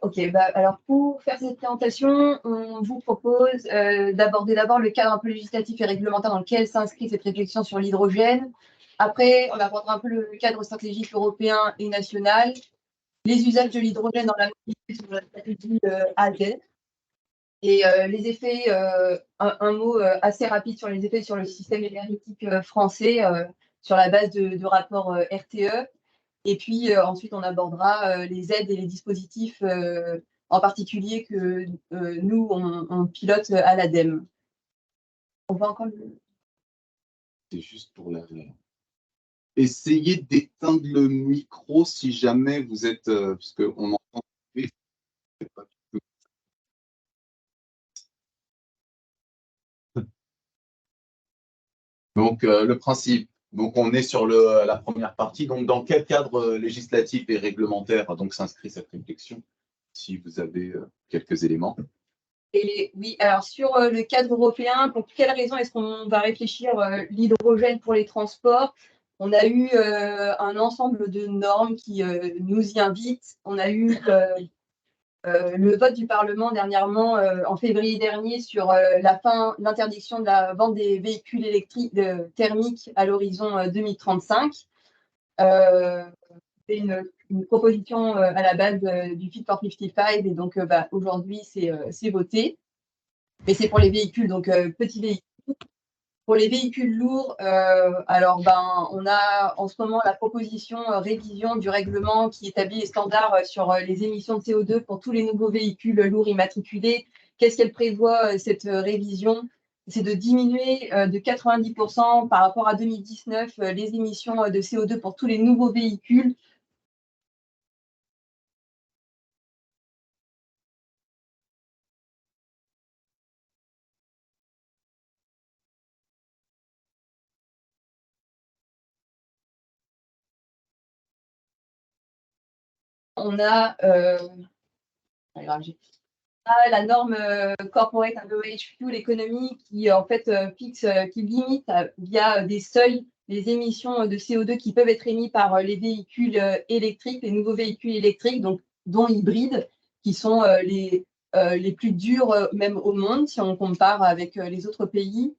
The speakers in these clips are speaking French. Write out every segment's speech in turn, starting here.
Ok, alors pour faire cette présentation, on vous propose d'aborder d'abord le cadre un peu législatif et réglementaire dans lequel s'inscrit cette réflexion sur l'hydrogène. Après, on abordera un peu le cadre stratégique européen et national, les usages de l'hydrogène dans la mobilité sur la stratégie AZ, et les effets, un mot assez rapide sur les effets sur le système énergétique français sur la base de rapports RTE. Et puis ensuite, on abordera les aides et les dispositifs en particulier que nous, on pilote à l'ADEME. On va encore C'est juste pour la... Essayez d'éteindre le micro si jamais vous êtes... parce qu'on entend... Donc, le principe, donc on est sur la première partie. Donc, dans quel cadre législatif et réglementaire donc s'inscrit cette réflexion, si vous avez quelques éléments? Oui, alors sur le cadre européen, pour quelles raisons est-ce qu'on va réfléchir l'hydrogène pour les transports? On a eu un ensemble de normes qui nous y invitent. On a eu le vote du Parlement dernièrement, en février dernier, sur l'interdiction de la vente des véhicules électriques thermiques à l'horizon 2035. C'est une proposition à la base du Fit for 55, et donc aujourd'hui c'est voté. Mais c'est pour les véhicules, donc petits véhicules. Pour les véhicules lourds, alors on a en ce moment la proposition révision du règlement qui établit les standards sur les émissions de CO2 pour tous les nouveaux véhicules lourds immatriculés. Qu'est-ce qu'elle prévoit, cette révision? C'est de diminuer de 90% par rapport à 2019 les émissions de CO2 pour tous les nouveaux véhicules. On a la norme Corporate Average Fuel Economy qui en fait fixe, qui limite via des seuils les émissions de CO2 qui peuvent être émis par les véhicules électriques, les nouveaux véhicules électriques, donc dont hybrides, qui sont les plus durs même au monde si on compare avec les autres pays.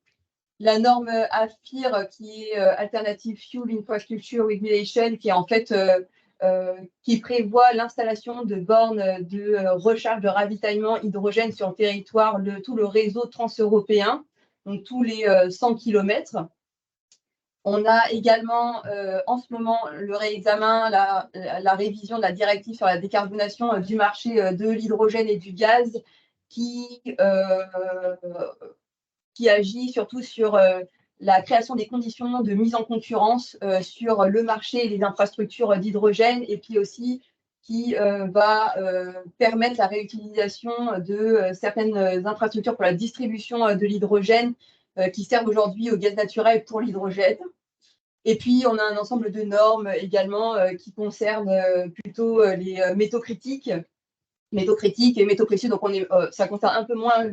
La norme AFIR, qui est Alternative Fuel Infrastructure Regulation, qui est en fait qui prévoit l'installation de bornes de recharge de ravitaillement hydrogène sur le territoire, tout le réseau transeuropéen, donc tous les 100 km. On a également en ce moment le réexamen, la révision de la directive sur la décarbonation du marché de l'hydrogène et du gaz qui agit surtout sur la création des conditions de mise en concurrence sur le marché et les infrastructures d'hydrogène, et puis aussi qui va permettre la réutilisation de certaines infrastructures pour la distribution de l'hydrogène qui servent aujourd'hui au gaz naturel pour l'hydrogène. Et puis, on a un ensemble de normes également qui concernent plutôt les métaux critiques et métaux précieux. Donc, ça concerne un peu moins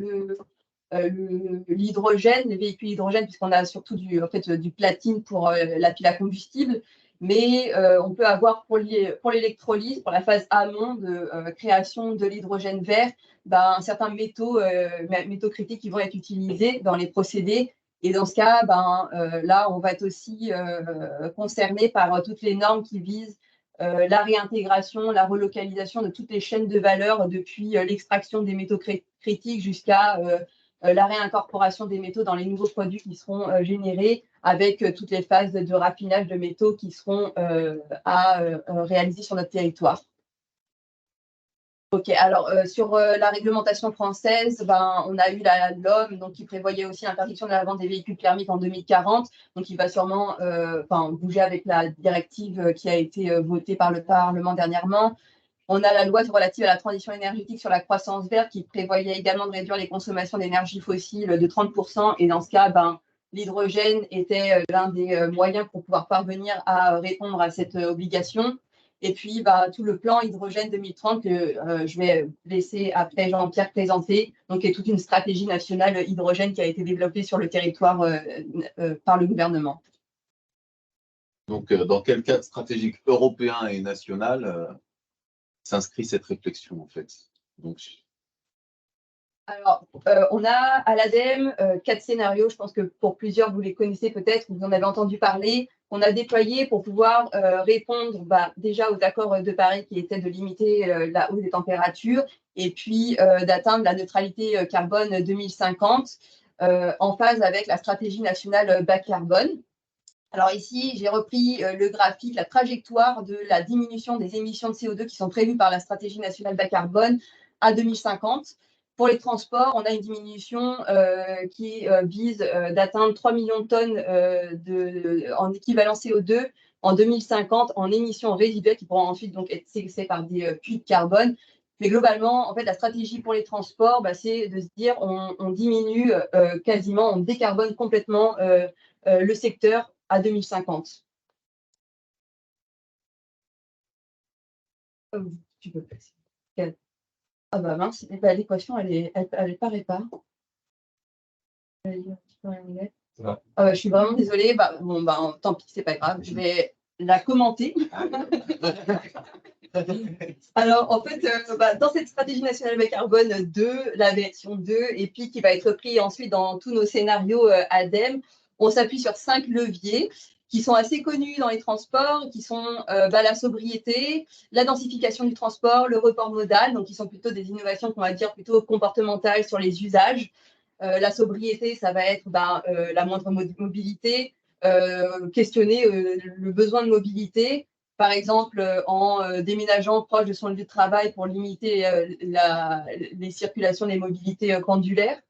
l'hydrogène, les véhicules hydrogène, puisqu'on a surtout du platine pour la pile à combustible. Mais on peut avoir pour l'électrolyse, pour la phase amont de création de l'hydrogène vert, un certain métaux critiques qui vont être utilisés dans les procédés. Et dans ce cas, là, on va être aussi concerné par toutes les normes qui visent la réintégration, la relocalisation de toutes les chaînes de valeur depuis l'extraction des métaux critiques jusqu'à la réincorporation des métaux dans les nouveaux produits qui seront générés, avec toutes les phases de raffinage de métaux qui seront à réaliser sur notre territoire. Ok, alors sur la réglementation française, on a eu la LOM, donc qui prévoyait aussi l'interdiction de la vente des véhicules thermiques en 2040, donc il va sûrement bouger avec la directive qui a été votée par le Parlement dernièrement. On a la loi relative à la transition énergétique sur la croissance verte qui prévoyait également de réduire les consommations d'énergie fossile de 30%. Et dans ce cas, l'hydrogène était l'un des moyens pour pouvoir parvenir à répondre à cette obligation. Et puis, tout le plan hydrogène 2030 que je vais laisser après Jean-Pierre présenter, donc, est toute une stratégie nationale hydrogène qui a été développée sur le territoire par le gouvernement. Donc, dans quel cadre stratégique européen et national s'inscrit cette réflexion, en fait? Donc, Alors, on a à l'ADEME 4 scénarios, je pense que pour plusieurs, vous les connaissez peut-être, vous en avez entendu parler, qu'on a déployés pour pouvoir répondre déjà aux accords de Paris qui étaient de limiter la hausse des températures et puis d'atteindre la neutralité carbone 2050 en phase avec la stratégie nationale bas carbone. Alors ici, j'ai repris le graphique, la trajectoire de la diminution des émissions de CO2 qui sont prévues par la stratégie nationale bas carbone à 2050. Pour les transports, on a une diminution qui vise d'atteindre 3 millions de tonnes en équivalent CO2 en 2050 en émissions résiduelles qui pourront ensuite donc être séquestrées par des puits de carbone. Mais globalement, en fait, la stratégie pour les transports, c'est de se dire on diminue quasiment, on décarbone complètement le secteur à 2050. Tu peux passer. Ah bah mince, l'équation, elle paraît pas. Je suis vraiment désolée. Tant pis, c'est pas grave. Je vais la commenter. Alors, en fait, dans cette stratégie nationale bas carbone 2, la version 2, et puis qui va être pris ensuite dans tous nos scénarios ADEME, on s'appuie sur 5 leviers qui sont assez connus dans les transports, qui sont la sobriété, la densification du transport, le report modal, donc qui sont plutôt des innovations qu'on va dire plutôt comportementales sur les usages. La sobriété, ça va être la moindre mobilité, questionner le besoin de mobilité, par exemple en déménageant proche de son lieu de travail pour limiter les circulations des mobilités pendulaires.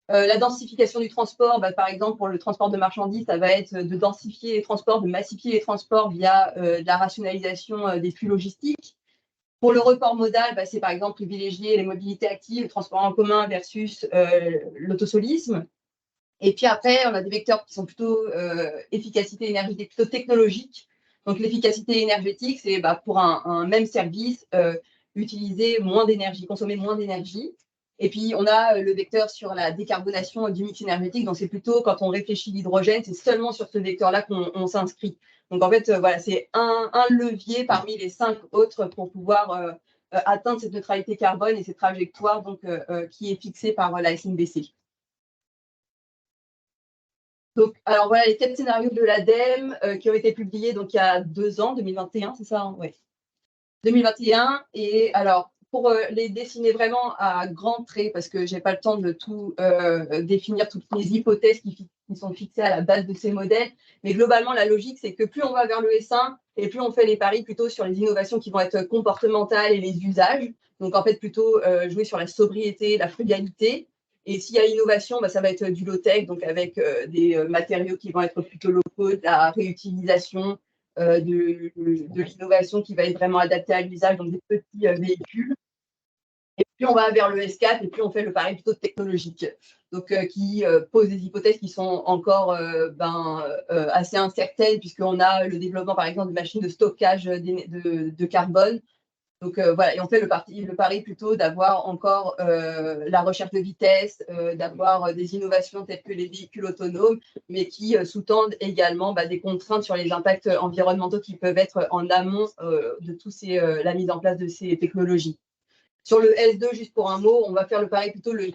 La densification du transport, par exemple, pour le transport de marchandises, ça va être de densifier les transports, de massifier les transports via la rationalisation des flux logistiques. Pour le report modal, c'est par exemple privilégier les mobilités actives, le transport en commun versus l'autosolisme. Et puis après, on a des vecteurs qui sont plutôt efficacité énergétique, plutôt technologiques. Donc l'efficacité énergétique, c'est pour un même service, utiliser moins d'énergie, consommer moins d'énergie. Et puis, on a le vecteur sur la décarbonation du mix énergétique. Donc, c'est plutôt quand on réfléchit l'hydrogène, c'est seulement sur ce vecteur-là qu'on s'inscrit. Donc, en fait, c'est un levier parmi les 5 autres pour pouvoir atteindre cette neutralité carbone et cette trajectoire donc, qui est fixée par la SNBC. Donc, alors voilà les 4 scénarios de l'ADEME qui ont été publiés donc, il y a 2 ans, 2021, c'est ça hein ouais. 2021. Et alors, pour les dessiner vraiment à grands traits, parce que je n'ai pas le temps de tout définir, toutes les hypothèses qui sont fixées à la base de ces modèles, mais globalement, la logique, c'est que plus on va vers le S1 et plus on fait les paris plutôt sur les innovations qui vont être comportementales et les usages. Donc, en fait, plutôt jouer sur la sobriété, la frugalité. Et s'il y a innovation, ça va être du low-tech, donc avec des matériaux qui vont être plutôt locaux, de la réutilisation, de l'innovation qui va être vraiment adaptée à l'usage, donc des petits véhicules. Et puis on va vers le S4 et puis on fait le pari plutôt technologique, donc qui pose des hypothèses qui sont encore assez incertaines, puisqu'on a le développement par exemple de machines de stockage de carbone. Donc voilà, et on fait le pari plutôt d'avoir encore la recherche de vitesse, d'avoir des innovations telles que les véhicules autonomes, mais qui sous-tendent également des contraintes sur les impacts environnementaux qui peuvent être en amont de la mise en place de ces technologies. Sur le S2, juste pour un mot, on va faire le pari plutôt de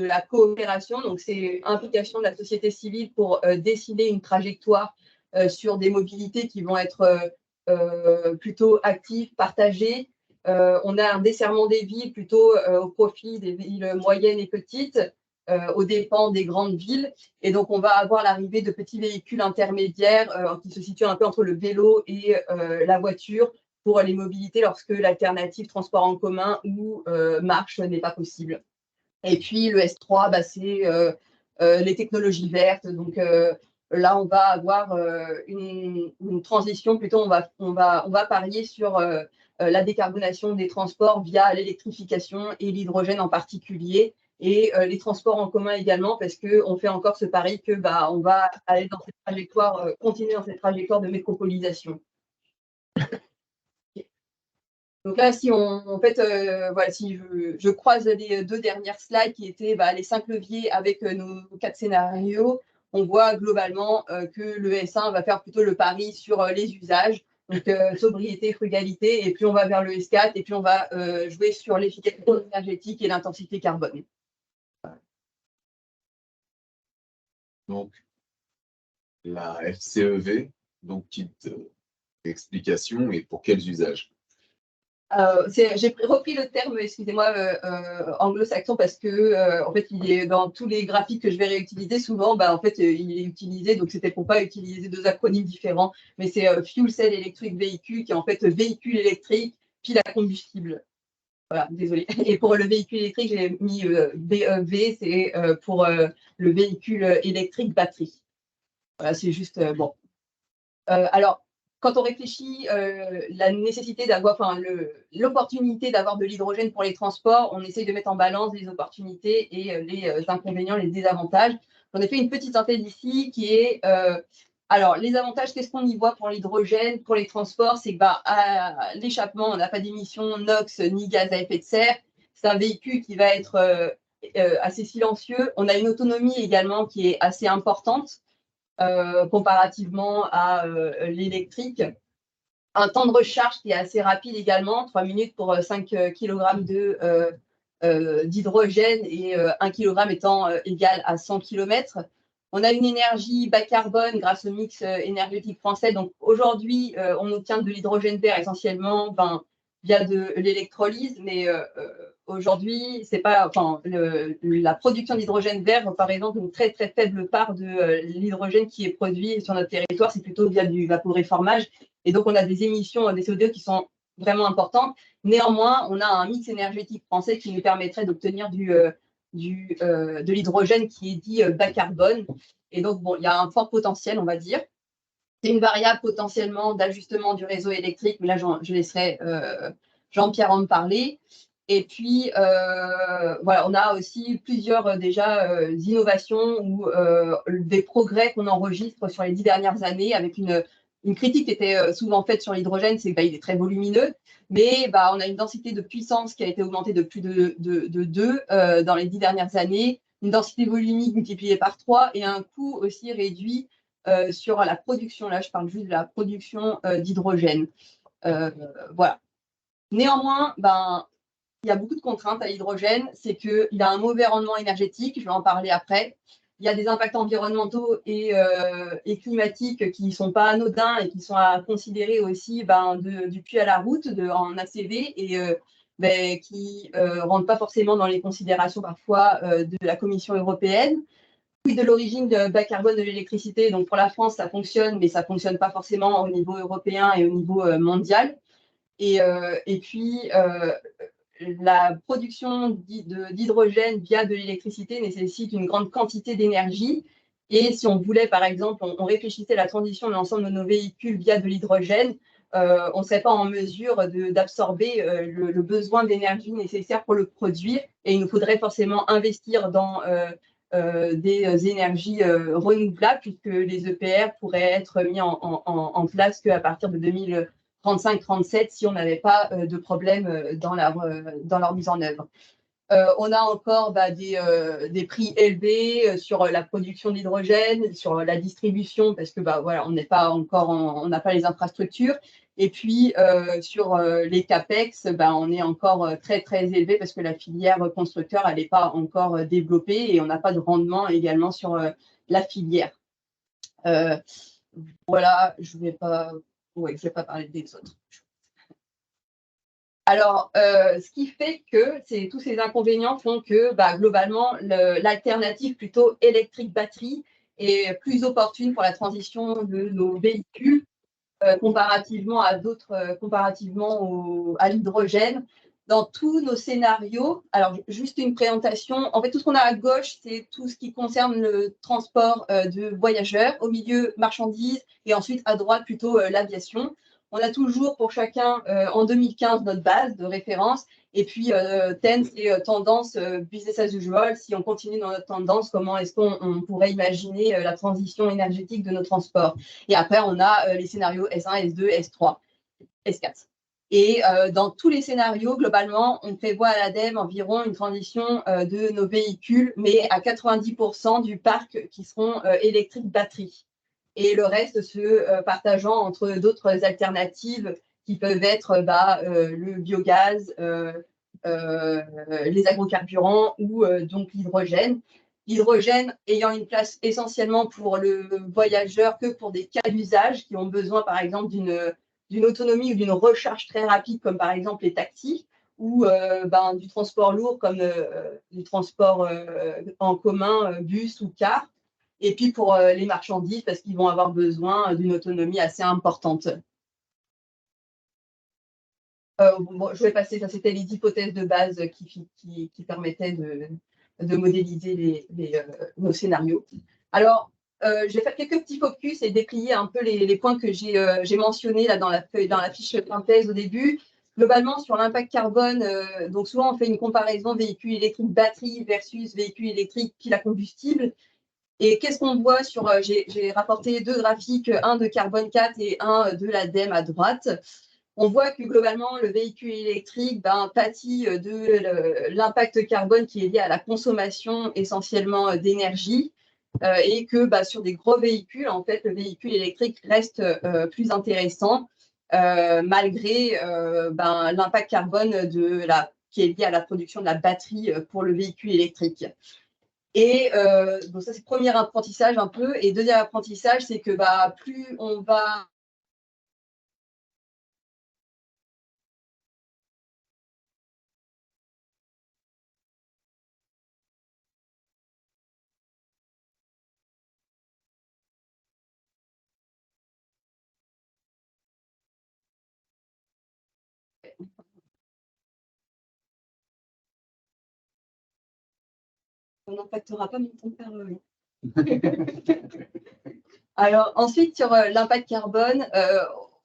la coopération. Donc, c'est implication de la société civile pour dessiner une trajectoire sur des mobilités qui vont être plutôt actives, partagées. On a un desserrement des villes plutôt au profit des villes moyennes et petites, aux dépens des grandes villes. Et donc, on va avoir l'arrivée de petits véhicules intermédiaires qui se situent un peu entre le vélo et la voiture, pour les mobilités lorsque l'alternative transport en commun ou marche n'est pas possible. Et puis le S3, c'est les technologies vertes. Donc là, on va avoir une transition, plutôt on va parier sur la décarbonation des transports via l'électrification et l'hydrogène en particulier, et les transports en commun également, parce qu'on fait encore ce pari que on va aller dans cette trajectoire, continuer dans cette trajectoire de métropolisation. Donc là, si si je croise les 2 dernières slides qui étaient les 5 leviers avec nos 4 scénarios, on voit globalement que le S1 va faire plutôt le pari sur les usages, Donc, sobriété, frugalité, et puis on va vers le S4, et puis on va jouer sur l'efficacité énergétique et l'intensité carbone. Donc, la FCEV, donc petite explication, et pour quels usages? J'ai repris le terme, excusez-moi, anglo-saxon, parce que en fait, il est dans tous les graphiques que je vais réutiliser. Souvent, en fait, il est utilisé, donc c'était pour pas utiliser deux acronymes différents, mais c'est Fuel Cell Electric Vehicle, qui est en fait véhicule électrique, pile à combustible. Voilà, désolé. Et pour le véhicule électrique, j'ai mis BEV, c'est pour le véhicule électrique batterie. Voilà, c'est juste bon. Alors, quand on réfléchit la nécessité d'avoir, enfin, l'opportunité d'avoir de l'hydrogène pour les transports, on essaye de mettre en balance les opportunités et les inconvénients, les désavantages. J'en ai fait une petite synthèse ici qui est, alors, les avantages, qu'est-ce qu'on y voit pour l'hydrogène, pour les transports? C'est que à l'échappement, on n'a pas d'émissions NOx ni gaz à effet de serre. C'est un véhicule qui va être assez silencieux. On a une autonomie également qui est assez importante. Comparativement à l'électrique. Un temps de recharge qui est assez rapide également, 3 minutes pour 5 kg d'hydrogène et 1 kg étant égal à 100 km. On a une énergie bas carbone grâce au mix énergétique français. Donc aujourd'hui, on obtient de l'hydrogène vert essentiellement via de l'électrolyse, mais aujourd'hui, c'est pas, enfin, la production d'hydrogène vert, par exemple, une très très faible part de l'hydrogène qui est produit sur notre territoire, c'est plutôt via du vaporéformage. Et donc, on a des émissions des CO2 qui sont vraiment importantes. Néanmoins, on a un mix énergétique français qui nous permettrait d'obtenir de l'hydrogène qui est dit bas carbone. Et donc, bon, il y a un fort potentiel, on va dire. C'est une variable potentiellement d'ajustement du réseau électrique, mais là, je laisserai Jean-Pierre en parler. Et puis, voilà, on a aussi plusieurs déjà innovations ou des progrès qu'on enregistre sur les 10 dernières années avec une critique qui était souvent faite sur l'hydrogène, c'est qu'il est très volumineux, mais on a une densité de puissance qui a été augmentée de plus de 2 dans les 10 dernières années, une densité volumique multipliée par 3 et un coût aussi réduit sur la production. Là, je parle juste de la production d'hydrogène. Voilà. Néanmoins, il y a beaucoup de contraintes à l'hydrogène. C'est qu'il a un mauvais rendement énergétique, je vais en parler après. Il y a des impacts environnementaux et climatiques qui ne sont pas anodins et qui sont à considérer aussi du puits à la route en ACV et qui ne rentrent pas forcément dans les considérations parfois de la Commission européenne. De l'origine de bas carbone de l'électricité. Donc pour la France, ça fonctionne, mais ça ne fonctionne pas forcément au niveau européen et au niveau mondial. Et puis, la production d'hydrogène via de l'électricité nécessite une grande quantité d'énergie. Et si on voulait, par exemple, on réfléchissait à la transition de l'ensemble de nos véhicules via de l'hydrogène, on ne serait pas en mesure d'absorber le besoin d'énergie nécessaire pour le produire. Et il nous faudrait forcément investir dans des énergies renouvelables, puisque les EPR pourraient être mis en place qu'à partir de 2035-37 si on n'avait pas de problème dans leur mise en œuvre. On a encore des prix élevés sur la production d'hydrogène, sur la distribution, parce que voilà, on n'est pas encore, on n'a pas les infrastructures. Et puis sur les CAPEX, on est encore très très élevé parce que la filière constructeur, elle n'est pas encore développée et on n'a pas de rendement également sur la filière. Voilà, je ne vais pas parler des autres. Alors, ce qui fait que tous ces inconvénients font que globalement, l'alternative plutôt électrique-batterie est plus opportune pour la transition de nos véhicules comparativement à d'autres, comparativement à l'hydrogène. Dans tous nos scénarios, alors juste une présentation, en fait tout ce qu'on a à gauche, c'est tout ce qui concerne le transport de voyageurs, au milieu marchandises et ensuite à droite plutôt l'aviation. On a toujours pour chacun en 2015 notre base de référence et puis TEN, c'est tendance business as usual. Si on continue dans notre tendance, comment est-ce qu'on pourrait imaginer la transition énergétique de nos transports? Et après, on a les scénarios S1, S2, S3, S4. Et dans tous les scénarios, globalement, on prévoit à l'ADEME environ une transition de nos véhicules, mais à 90% du parc qui seront électriques batteries. et le reste se partageant entre d'autres alternatives qui peuvent être le biogaz, les agrocarburants ou donc l'hydrogène. L'hydrogène ayant une place essentiellement pour le voyageur que pour des cas d'usage qui ont besoin, par exemple, d'une autonomie ou d'une recharge très rapide, comme par exemple les taxis, ou du transport lourd, comme du transport en commun, bus ou car. Et puis pour les marchandises, parce qu'ils vont avoir besoin d'une autonomie assez importante. Bon, je vais passer, ça c'était les hypothèses de base qui permettaient de modéliser nos scénarios. Alors, je vais faire quelques petits focus et déplier un peu les points que j'ai mentionnés là dans la fiche synthèse au début. Globalement, sur l'impact carbone, donc souvent on fait une comparaison véhicule électrique batterie versus véhicule électrique pile à combustible. Et qu'est-ce qu'on voit sur, j'ai rapporté 2 graphiques, un de Carbone 4 et un de l'ADEME à droite. On voit que globalement, le véhicule électrique pâtit de l'impact carbone qui est lié à la consommation essentiellement d'énergie et que sur des gros véhicules, en fait, le véhicule électrique reste plus intéressant malgré l'impact carbone qui est lié à la production de la batterie pour le véhicule électrique. Et donc ça, c'est le premier apprentissage un peu. Et deuxième apprentissage, c'est que plus on va on n'impactera pas mon tempérament. Alors ensuite, sur l'impact carbone,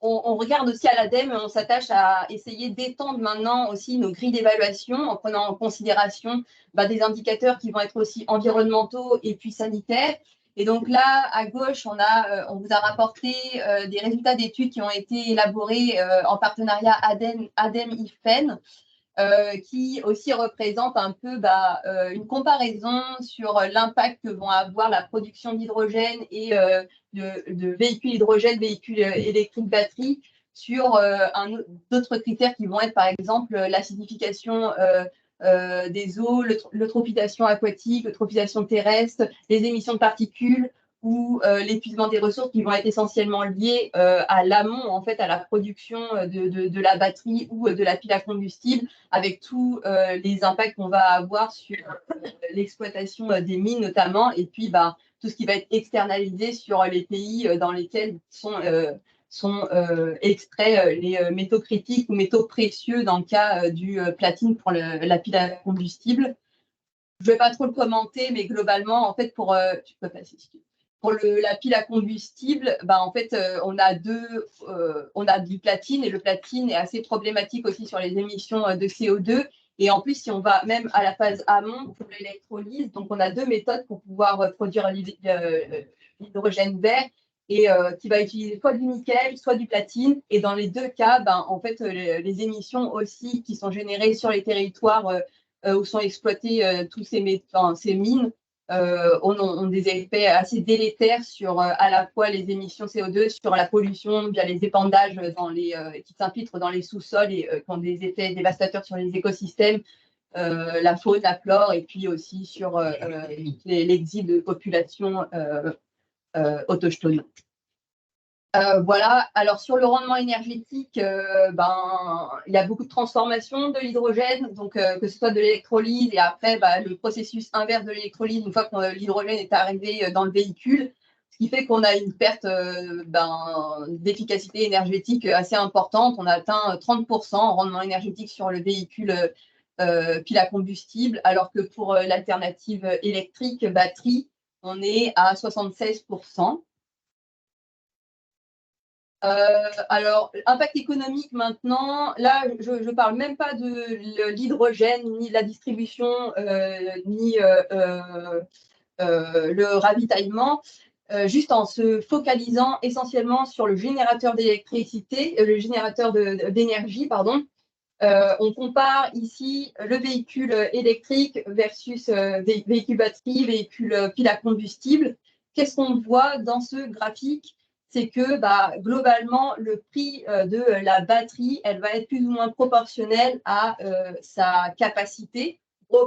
on regarde aussi à l'ADEME, on s'attache à essayer d'étendre maintenant aussi nos grilles d'évaluation en prenant en considération des indicateurs qui vont être aussi environnementaux et puis sanitaires. Et donc là, à gauche, on vous a rapporté des résultats d'études qui ont été élaborés en partenariat ADEME-IFPEN. Qui aussi représente un peu une comparaison sur l'impact que vont avoir la production d'hydrogène et de véhicules hydrogène, véhicules électriques batteries sur d'autres critères qui vont être par exemple l'acidification des eaux, l'eutrophisation aquatique, l'eutrophisation terrestre, les émissions de particules ou l'épuisement des ressources qui vont être essentiellement liés à l'amont, en fait, à la production de la batterie ou de la pile à combustible, avec tous les impacts qu'on va avoir sur l'exploitation des mines notamment, et puis tout ce qui va être externalisé sur les pays dans lesquels sont extraits les métaux critiques ou métaux précieux dans le cas du platine pour la pile à combustible. Je ne vais pas trop le commenter, mais globalement, en fait, tu peux passer si tu veux. Pour la pile à combustible, en fait, on a du platine et le platine est assez problématique aussi sur les émissions de CO2. Et en plus, si on va même à la phase amont pour l'électrolyse, donc on a 2 méthodes pour pouvoir produire l'hydrogène vert et qui va utiliser soit du nickel, soit du platine. Et dans les 2 cas, en fait, les émissions aussi qui sont générées sur les territoires où sont exploitées tous ces mines ont des effets assez délétères sur à la fois les émissions CO2, sur la pollution via les épandages qui s'infiltrent dans les sous-sols et qui ont des effets dévastateurs sur les écosystèmes, la faune, la flore, et puis aussi sur l'exil de populations autochtones. Voilà, alors sur le rendement énergétique, il y a beaucoup de transformations de l'hydrogène, donc que ce soit de l'électrolyse et après le processus inverse de l'électrolyse, une fois que l'hydrogène est arrivé dans le véhicule, ce qui fait qu'on a une perte d'efficacité énergétique assez importante. On a atteint 30% en rendement énergétique sur le véhicule pile à combustible, alors que pour l'alternative électrique batterie, on est à 76%. Alors, impact économique maintenant, là, je ne parle même pas de l'hydrogène, ni de la distribution, ni le ravitaillement, juste en se focalisant essentiellement sur le générateur d'électricité, le générateur d'énergie, pardon. On compare ici le véhicule électrique versus véhicule batterie, véhicule pile à combustible. qu'est-ce qu'on voit dans ce graphique? C'est que globalement, le prix de la batterie, elle va être plus ou moins proportionnelle à sa capacité.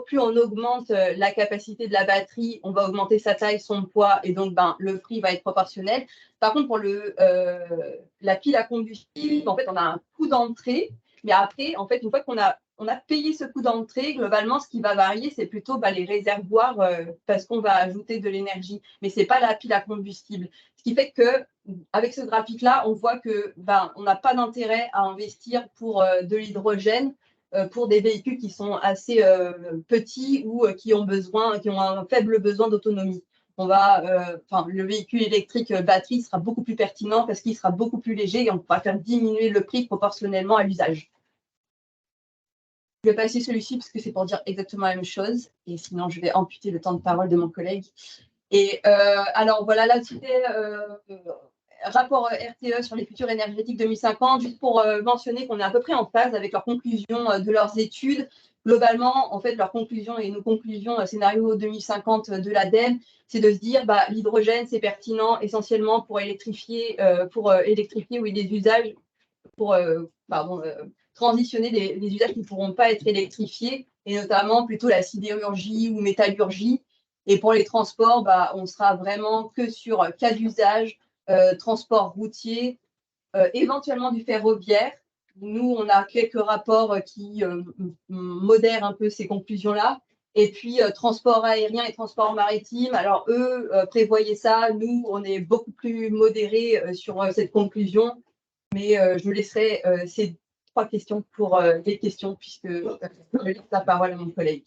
Plus on augmente la capacité de la batterie, on va augmenter sa taille, son poids, et donc le prix va être proportionnel. Par contre, pour la pile à combustible, en fait, on a un coût d'entrée, mais après, en fait, une fois qu'on a payé ce coût d'entrée, globalement, ce qui va varier, c'est plutôt les réservoirs parce qu'on va ajouter de l'énergie, mais ce n'est pas la pile à combustible. Ce qui fait que avec ce graphique-là, on voit que on n'a pas d'intérêt à investir pour de l'hydrogène pour des véhicules qui sont assez petits ou qui ont un faible besoin d'autonomie. Le véhicule électrique batterie sera beaucoup plus pertinent parce qu'il sera beaucoup plus léger et on pourra faire diminuer le prix proportionnellement à l'usage. Je vais passer celui-ci parce que c'est pour dire exactement la même chose et sinon je vais amputer le temps de parole de mon collègue. Et alors voilà, là c'était rapport RTE sur les futurs énergétiques 2050, juste pour mentionner qu'on est à peu près en phase avec leurs conclusions de leurs études. Globalement, en fait, leurs conclusions et nos conclusions scénario 2050 de l'ADEME, c'est de se dire l'hydrogène, c'est pertinent essentiellement pour électrifier des usages, pour transitionner des usages qui ne pourront pas être électrifiés, et notamment plutôt la sidérurgie ou métallurgie. Et pour les transports, on sera vraiment que sur cas d'usage, transport routier, éventuellement du ferroviaire. Nous, on a quelques rapports qui modèrent un peu ces conclusions-là. Et puis, transport aérien et transport maritime. Alors, eux prévoyaient ça. Nous, on est beaucoup plus modérés sur cette conclusion. Mais je laisserai ces 3 questions pour les questions, puisque je laisse la parole à mon collègue.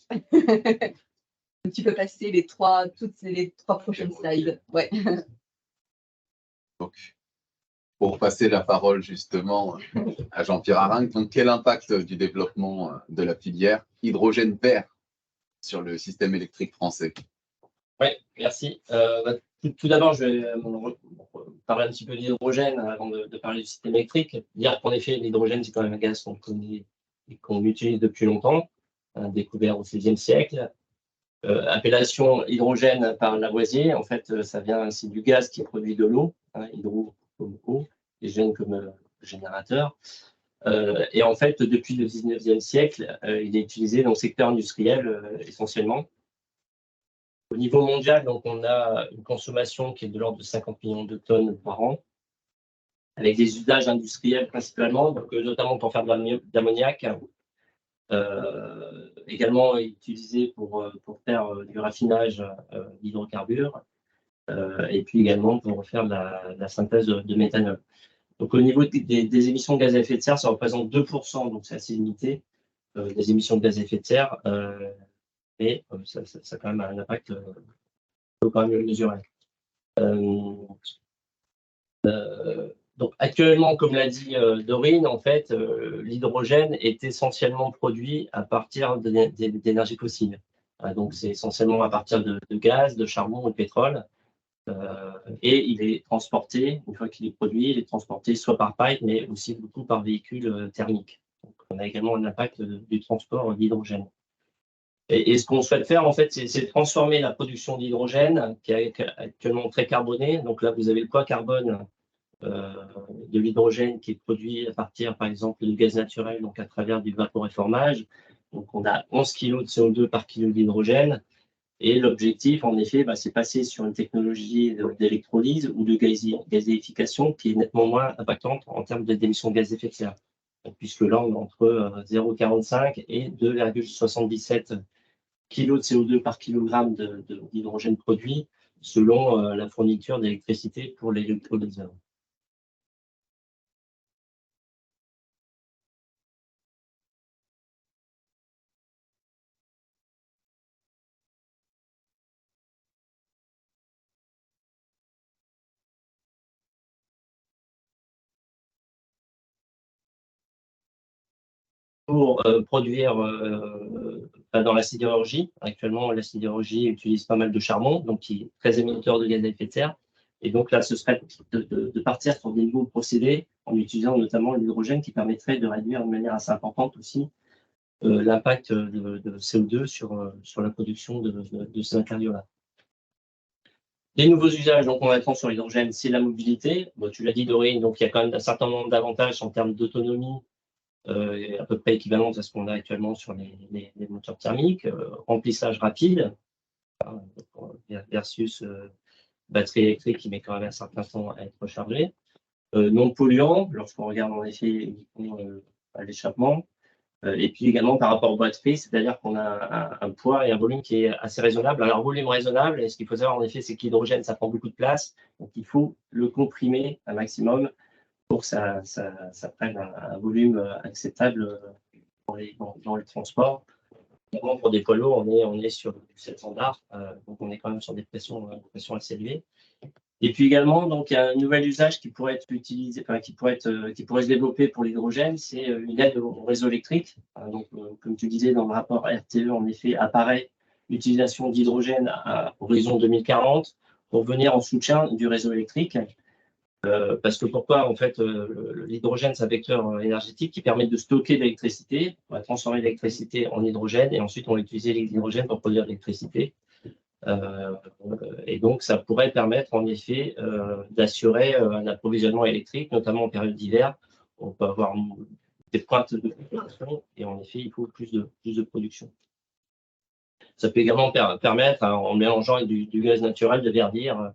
Tu peux passer les 3 prochaines slides. Ouais. Donc, pour passer la parole justement à Jean-Pierre Arinck, donc quel impact du développement de la filière hydrogène vert sur le système électrique français? Oui, merci. Tout d'abord, je vais parler un petit peu d'hydrogène avant de parler du système électrique. Dire qu'en effet, l'hydrogène, c'est quand même un gaz qu'on connaît et qu'on utilise depuis longtemps, découvert au XVIe siècle. Appellation hydrogène par Lavoisier, en fait, ça vient c'est du gaz qui produit de l'eau, hydro comme eau, et gène comme générateur. Et en fait, depuis le XIXe siècle, il est utilisé dans le secteur industriel essentiellement. Au niveau mondial, donc, on a une consommation qui est de l'ordre de 50 millions de tonnes par an, avec des usages industriels principalement, donc, notamment pour faire de l'ammoniac, également utilisé pour faire du raffinage d'hydrocarbures, et puis également pour faire de la synthèse de méthanol. Donc, au niveau des émissions de gaz à effet de serre, ça représente 2%, donc c'est assez limité, des émissions de gaz à effet de serre, mais ça a quand même un impact faut quand même le mesurer. Donc actuellement, comme l'a dit Dorine, en fait, l'hydrogène est essentiellement produit à partir d'énergies fossiles. Donc c'est essentiellement à partir de gaz, de charbon ou de pétrole. Et il est transporté, une fois qu'il est produit, il est transporté soit par pipe, mais aussi beaucoup par véhicule thermique. Donc on a également un impact du transport d'hydrogène. Et ce qu'on souhaite faire, en fait, c'est transformer la production d'hydrogène, qui est actuellement très carbonée. Donc là, vous avez le poids carbone de l'hydrogène qui est produit à partir, par exemple, du gaz naturel, donc à travers du vaporéformage. Donc on a 11 kg de CO2 par kilo d'hydrogène. Et l'objectif, en effet, c'est passer sur une technologie d'électrolyse ou de gazéification qui est nettement moins impactante en termes d'émissions de gaz à effet de serre. Puisque là, on est entre 0,45 et 2,77 kg de CO2 par kilogramme d'hydrogène produit selon la fourniture d'électricité pour l'électrolyseur. Pour produire dans la sidérurgie, actuellement la sidérurgie utilise pas mal de charbon, donc qui est très émetteur de gaz à effet de serre. Et donc là, ce serait de partir sur des nouveaux procédés en utilisant notamment l'hydrogène qui permettrait de réduire de manière assez importante aussi l'impact de CO2 sur la production de ces matériaux-là. Les nouveaux usages, donc on attend sur l'hydrogène, c'est la mobilité. Bon, tu l'as dit, Dorine, donc il y a quand même un certain nombre d'avantages en termes d'autonomie, à peu près équivalente à ce qu'on a actuellement sur les moteurs thermiques, remplissage rapide, versus batterie électrique qui met quand même un certain temps à être rechargée. Non polluant, lorsqu'on regarde en effet l'échappement. Et puis également par rapport aux batteries, c'est-à-dire qu'on a un poids et un volume qui est assez raisonnable. Alors, volume raisonnable, et ce qu'il faut savoir en effet, c'est que l'hydrogène, ça prend beaucoup de place. Donc, il faut le comprimer un maximum pour que ça prenne un volume acceptable dans les transports. Évidemment, pour des poids lourds, on est sur 700 bar, donc on est quand même sur des pressions assez élevées. Et puis également, donc, il y a un nouvel usage qui pourrait être utilisé, enfin, qui pourrait se développer pour l'hydrogène, c'est une aide au réseau électrique. Donc, comme tu disais, dans le rapport RTE, en effet, apparaît l'utilisation d'hydrogène à horizon 2040 pour venir en soutien du réseau électrique. Parce que pourquoi, en fait, l'hydrogène, c'est un vecteur énergétique qui permet de stocker de l'électricité. On va transformer l'électricité en hydrogène et ensuite on va utiliser l'hydrogène pour produire de l'électricité. Et donc, ça pourrait permettre en effet d'assurer un approvisionnement électrique, notamment en période d'hiver. On peut avoir des pointes de production et en effet, il faut plus de production. Ça peut également permettre, en mélangeant avec du gaz naturel, de verdir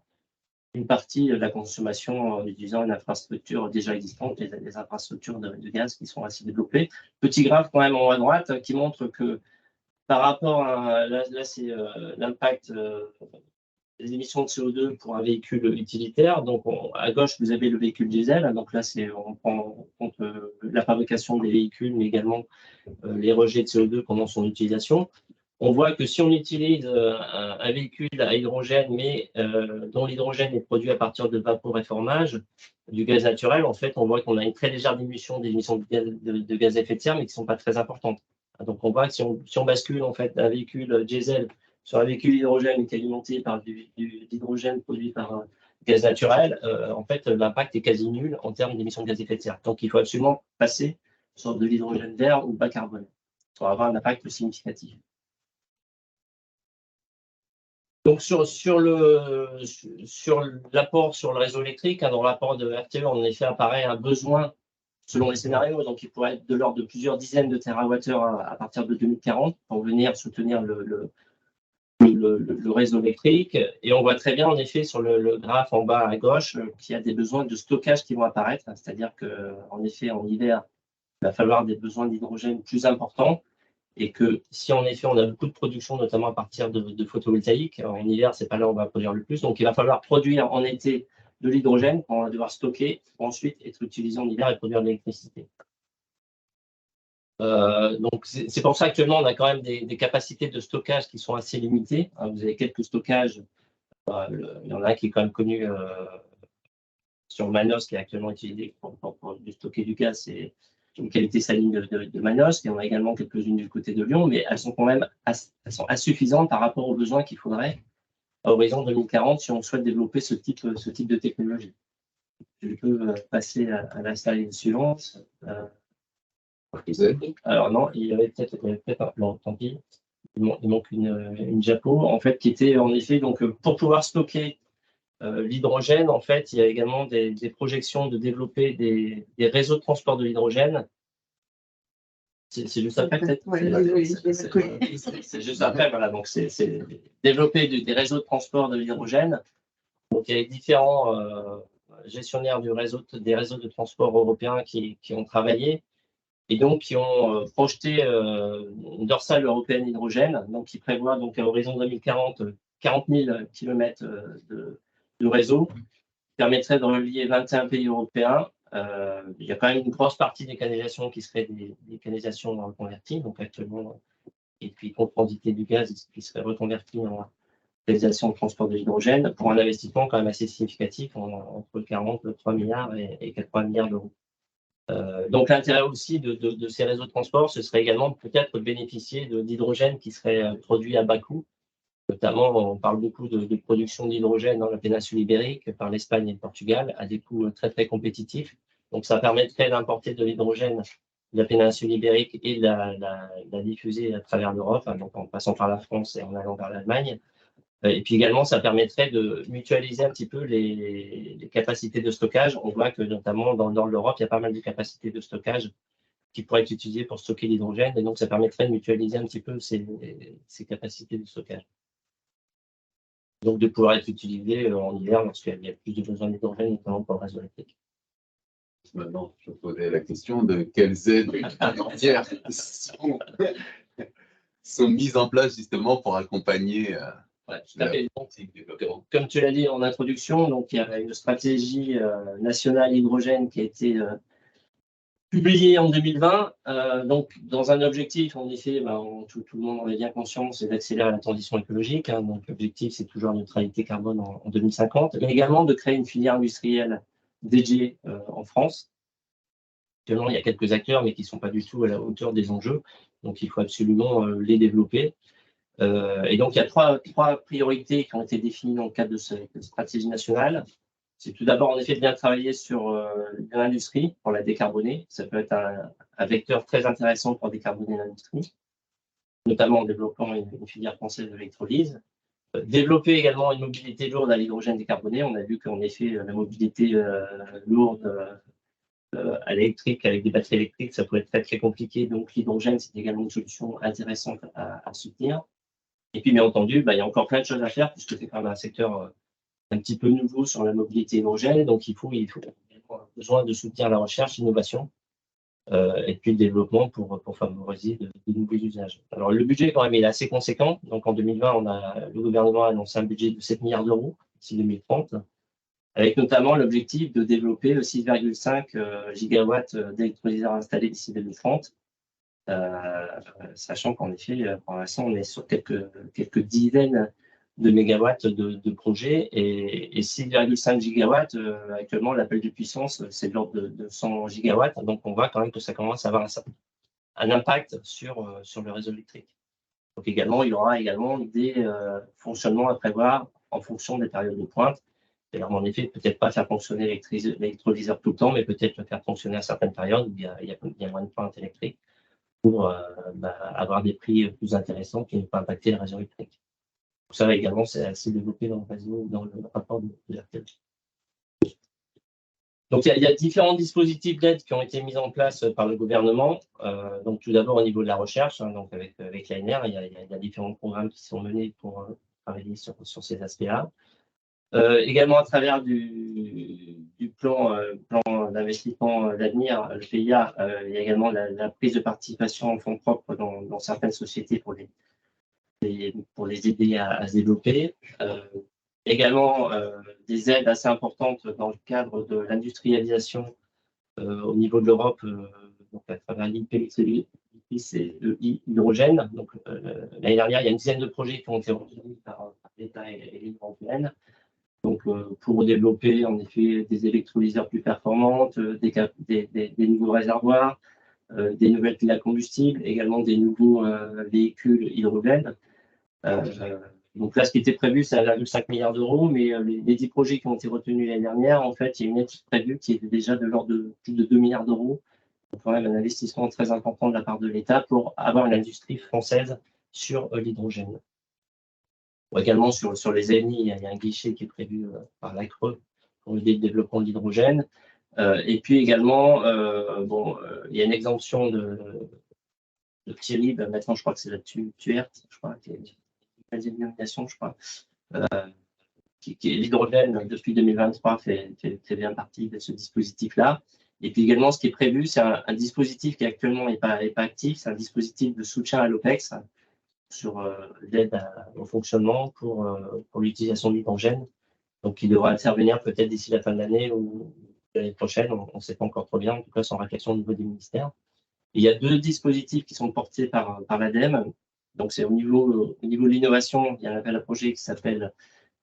une partie de la consommation en utilisant une infrastructure déjà existante, les infrastructures de gaz qui sont assez développées. Petit graphe quand même en haut à droite qui montre que par rapport à, là c'est l'impact des émissions de CO2 pour un véhicule utilitaire. Donc, à gauche, vous avez le véhicule diesel. Donc là, on prend en compte la fabrication des véhicules, mais également les rejets de CO2 pendant son utilisation. On voit que si on utilise un véhicule à hydrogène, mais dont l'hydrogène est produit à partir de vaporéformage, du gaz naturel, en fait, on voit qu'on a une très légère diminution des émissions de gaz à effet de serre, mais qui ne sont pas très importantes. Donc, on voit que si on bascule en fait d'un véhicule diesel sur un véhicule hydrogène qui est alimenté par l'hydrogène produit par gaz naturel, en fait, l'impact est quasi nul en termes d'émissions de gaz à effet de serre. Donc, il faut absolument passer sur de l'hydrogène vert ou bas carbone pour avoir un impact significatif. Donc, sur l'apport sur le réseau électrique, dans le rapport de RTE, en effet, apparaît un besoin selon les scénarios, donc il pourrait être de l'ordre de plusieurs dizaines de térawattheures à partir de 2040 pour venir soutenir le réseau électrique. Et on voit très bien, en effet, sur le graphe en bas à gauche, qu'il y a des besoins de stockage qui vont apparaître, c'est-à-dire qu'en effet, en hiver, il va falloir des besoins d'hydrogène plus importants. Et que si en effet on a beaucoup de production, notamment à partir de photovoltaïque, en hiver, c'est pas là où on va produire le plus. Donc il va falloir produire en été de l'hydrogène qu'on va devoir stocker pour ensuite être utilisé en hiver et produire de l'électricité. Donc c'est pour ça qu'actuellement on a quand même des capacités de stockage qui sont assez limitées. Vous avez quelques stockages. Il y en a un qui est quand même connu sur Manos, qui est actuellement utilisé pour stocker du gaz. C'est une qualité saline de Manos. Il y en a également quelques-unes du côté de Lyon, mais elles sont quand même insuffisantes par rapport aux besoins qu'il faudrait à horizon 2040 si on souhaite développer ce type de technologie. Je peux passer à la slide suivante. Alors non, il y avait peut-être non, tant pis. Il manque une diapo, en fait, qui était en effet, donc, pour pouvoir stocker l'hydrogène, en fait, il y a également des projections de développer des réseaux de transport de l'hydrogène. C'est juste après, peut-être. C'est juste après, voilà. Donc, c'est développer des réseaux de transport de l'hydrogène. Donc, il y a différents gestionnaires des réseaux de transport européens qui ont travaillé et donc qui ont projeté une dorsale européenne hydrogène, donc qui prévoit donc à horizon 2040 40 000 km de réseau, qui permettrait de relier 21 pays européens. Il y a quand même une grosse partie des canalisations qui seraient des canalisations reconverties, donc actuellement, et puis contre-transité du gaz qui serait reconverti en canalisation de transport de l'hydrogène pour un investissement quand même assez significatif, entre 43 milliards et 80 milliards d'euros. Donc l'intérêt aussi de ces réseaux de transport, ce serait également peut-être de bénéficier d'hydrogène qui serait produit à bas coût. Notamment, on parle beaucoup de production d'hydrogène dans la péninsule ibérique par l'Espagne et le Portugal à des coûts très très compétitifs. Donc ça permettrait d'importer de l'hydrogène de la péninsule ibérique et de la diffuser à travers l'Europe, donc en passant par la France et en allant vers l'Allemagne. Et puis également, ça permettrait de mutualiser un petit peu les capacités de stockage. On voit que notamment dans le nord de l'Europe, il y a pas mal de capacités de stockage qui pourraient être utilisées pour stocker l'hydrogène. Et donc, ça permettrait de mutualiser un petit peu ces capacités de stockage. Donc, de pouvoir être utilisé en hiver lorsqu'il y a plus de besoin d'hydrogène, notamment pour le réseau électrique. Maintenant, je posais la question de quelles aides financières sont mises en place justement pour accompagner comme tu l'as dit en introduction, donc il y a une stratégie nationale hydrogène qui a été publiée en 2020. Donc, dans un objectif, en effet, tout le monde en est bien conscient, c'est d'accélérer la transition écologique. Hein, donc, l'objectif, c'est toujours neutralité carbone en 2050, mais également de créer une filière industrielle dédiée en France. Actuellement, il y a quelques acteurs, mais qui ne sont pas du tout à la hauteur des enjeux. Donc, il faut absolument les développer. Et donc, il y a trois priorités qui ont été définies dans le cadre de cette stratégie nationale. C'est tout d'abord, en effet, de bien travailler sur l'industrie pour la décarboner. Ça peut être un vecteur très intéressant pour décarboner l'industrie, notamment en développant une filière française d'électrolyse. Développer également une mobilité lourde à l'hydrogène décarboné. On a vu qu'en effet, la mobilité lourde à l'électrique, avec des batteries électriques, ça pourrait être très, très compliqué. Donc, l'hydrogène, c'est également une solution intéressante à soutenir. Et puis, bien entendu, il y a encore plein de choses à faire, puisque c'est quand même un secteur un petit peu nouveau sur la mobilité hydrogène. Donc, il faut besoin de soutenir la recherche, l'innovation, et puis le développement pour favoriser de nouveaux usages. Alors, le budget, quand même, il est assez conséquent. Donc, en 2020, le gouvernement a annoncé un budget de 7 milliards d'euros d'ici 2030, avec notamment l'objectif de développer 6,5 gigawatts d'électrolyseurs installés d'ici 2030. Sachant qu'en effet, pour l'instant, on est sur quelques dizaines de mégawatts de projets et 6,5 gigawatts, actuellement, l'appel de puissance, c'est de l'ordre de 100 gigawatts. Donc, on voit quand même que ça commence à avoir un impact sur le réseau électrique. Donc, également, il y aura également des fonctionnements à prévoir en fonction des périodes de pointe. Alors, en effet, peut-être pas faire fonctionner l'électrolyseur tout le temps, mais peut-être le faire fonctionner à certaines périodes où il y a moins de pointes électriques pour avoir des prix plus intéressants qui ne vont pas impacter le réseau électrique. Ça également, c'est assez développé dans le réseau, dans le rapport de RTE. Donc, il y a différents dispositifs d'aide qui ont été mis en place par le gouvernement. Donc, tout d'abord, au niveau de la recherche, hein, donc avec l'ANR, il y a différents programmes qui sont menés pour travailler sur ces aspects-là. Également à travers du plan d'investissement d'avenir, le PIA, il y a également la prise de participation en fonds propres dans certaines sociétés pour les aider à se développer. Également des aides assez importantes dans le cadre de l'industrialisation au niveau de l'Europe, donc à travers l'IPCEI, c'est l'hydrogène. Donc l'année dernière, il y a une dizaine de projets qui ont été retenus par l'État et l'Union européenne. Donc, pour développer en effet des électrolyseurs plus performantes, des nouveaux réservoirs, des nouvelles piles à combustible, également des nouveaux véhicules hydrogène. Donc là, ce qui était prévu, c'est 1,5 milliard d'euros, mais les 10 projets qui ont été retenus l'année dernière, en fait, il y a une aide prévue qui était déjà de l'ordre de plus de 2 milliards d'euros. Donc, quand même, un investissement très important de la part de l'État pour avoir une industrie française sur l'hydrogène. Également, sur les ENI, il y a un guichet qui est prévu par l'ACRE pour aider le développement de l'hydrogène. Et puis également, il y a une exemption de Thierry, maintenant je crois que c'est la TUERT, je crois, qui est une dénomination, je crois, qui est l'hydrogène depuis 2023 fait bien partie de ce dispositif-là. Et puis également, ce qui est prévu, c'est un dispositif qui actuellement n'est pas actif, c'est un dispositif de soutien à l'OPEX, sur l'aide au fonctionnement pour l'utilisation de l'hydrogène. Donc, il devra intervenir peut-être d'ici la fin de l'année ou l'année prochaine, on ne sait pas encore trop bien, en tout cas, sans réflexion au niveau des ministères. Et il y a 2 dispositifs qui sont portés par l'ADEME. Donc, c'est au niveau de l'innovation, il y a un appel à projet qui s'appelle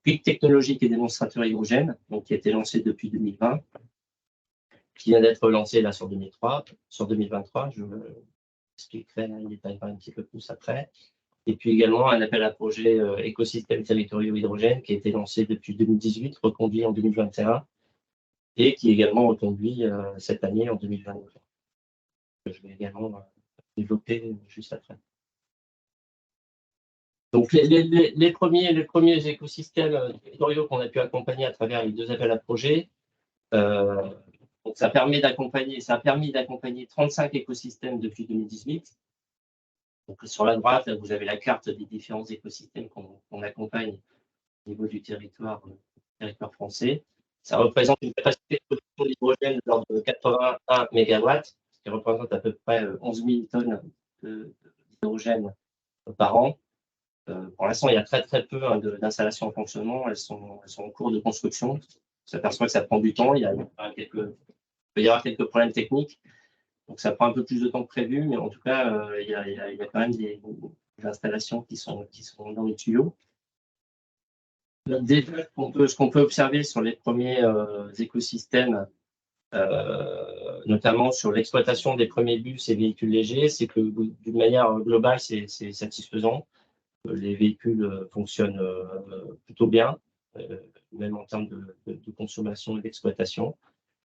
PIC technologique et démonstrateur hydrogène, donc qui a été lancé depuis 2020, qui vient d'être lancé là sur 2023. Je expliquerai les détails un petit peu plus après. Et puis également un appel à projet écosystème territoriaux hydrogène qui a été lancé depuis 2018, reconduit en 2021 et qui est également reconduit cette année en 2022. Je vais également développer juste après. Donc, les premiers écosystèmes territoriaux qu'on a pu accompagner à travers les 2 appels à projets, donc ça a permis d'accompagner 35 écosystèmes depuis 2018. Donc, sur la droite, là, vous avez la carte des différents écosystèmes qu'on accompagne au niveau du territoire français. Ça représente une capacité de production d'hydrogène de l'ordre de 81 MW, ce qui représente à peu près 11 000 tonnes d'hydrogène par an. Pour l'instant, il y a très peu d'installations en fonctionnement. Elles sont en cours de construction. On s'aperçoit que ça prend du temps. Il peut y avoir quelques problèmes techniques. Donc, ça prend un peu plus de temps que prévu, mais en tout cas, il y a quand même des installations qui sont dans les tuyaux. Déjà, ce qu'on peut observer sur les premiers écosystèmes, notamment sur l'exploitation des premiers bus et véhicules légers, c'est que d'une manière globale, c'est satisfaisant. Les véhicules fonctionnent plutôt bien, même en termes de consommation et d'exploitation.